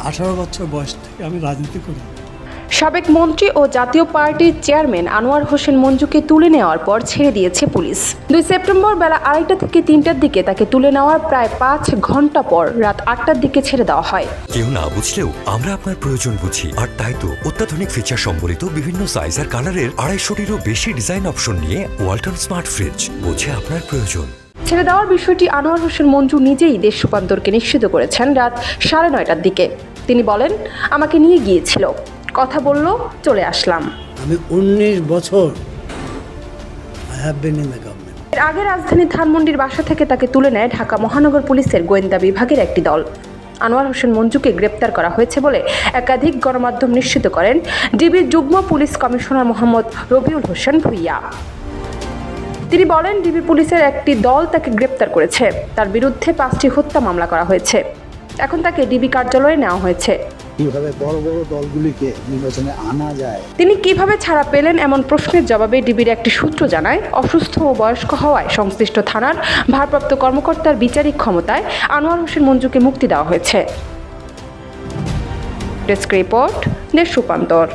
18 বছর বয়স থেকে আমি রাজনীতি করি। সাবেক মন্ত্রী ও জাতীয় পার্টির চেয়ারম্যান আনোয়ার হোসেন মঞ্জুকে তুলে নেওয়ার পর ছেড়ে দিয়েছে পুলিশ। 2 সেপ্টেম্বর বেলা 2:30 থেকে 3টার দিকে তাকে তুলে নেওয়ার প্রায় 5 ঘন্টা পর রাত 8টার দিকে ছেড়ে দেওয়া হয়। কেউ না বুঝলেও আমরা আপনার প্রয়োজন বুঝি, আর তাই তো অত্যাধুনিক ফিচার সম্বলিত বিভিন্ন সাইজ আর কালারের 250-টিরও বেশি ডিজাইন অপশন নিয়ে ওয়ালটন স্মার্ট ফ্রিজ বোঝে আপনার প্রয়োজন। ছেড়ে দেওয়ার বিষয়টি আনোয়ার হোসেন মঞ্জু নিজেই দেশ রূপান্তরকে নিশ্চিত করেছেন রাত 9:30টার দিকে। তিনি বলেন, আমাকে নিয়ে গিয়েছিল, কথা বলল, চলে আসলাম। আমি 19 বছর I have been in the government. এর আগে রাজধানী ধানমন্ডির বাসা থেকে তাকে তুলে নেয় ঢাকা মহানগর পুলিশের গোয়েন্দা বিভাগের একটি দল। আনোয়ার হোসেন মঞ্জুকে গ্রেপ্তার করা হয়েছে বলে একাধিক গণমাধ্যম নিশ্চিত করেন ডিবির যুগ্ম পুলিশ কমিশনার মোহাম্মদ রবিউল হোসেন ভুইয়া। তিনি বলেন, ডিবি পুলিশের একটি দল তাকে গ্রেপ্তার করেছে। তার বিরুদ্ধে 5টি হত্যা মামলা করা হয়েছে। এখন তাকে ডিবি কার্যালয়ে নেওয়া হয়েছে। কিভাবে বড় বড় দলগুলিকে নির্বাচনে আনা যায়, তিনি কিভাবে ছাড়া পেলেন এমন প্রশ্নের জবাবে ডিবির একটি সূত্র জানায়, অসুস্থ ও বয়স্ক হওয়ায় সংশ্লিষ্ট থানার ভারপ্রাপ্ত কর্মকর্তার বিচারিক ক্ষমতায় আনোয়ার হোসেন মঞ্জুকে মুক্তি দেওয়া হয়েছে। ডেস্ক রিপোর্ট, দেশ রূপান্তর।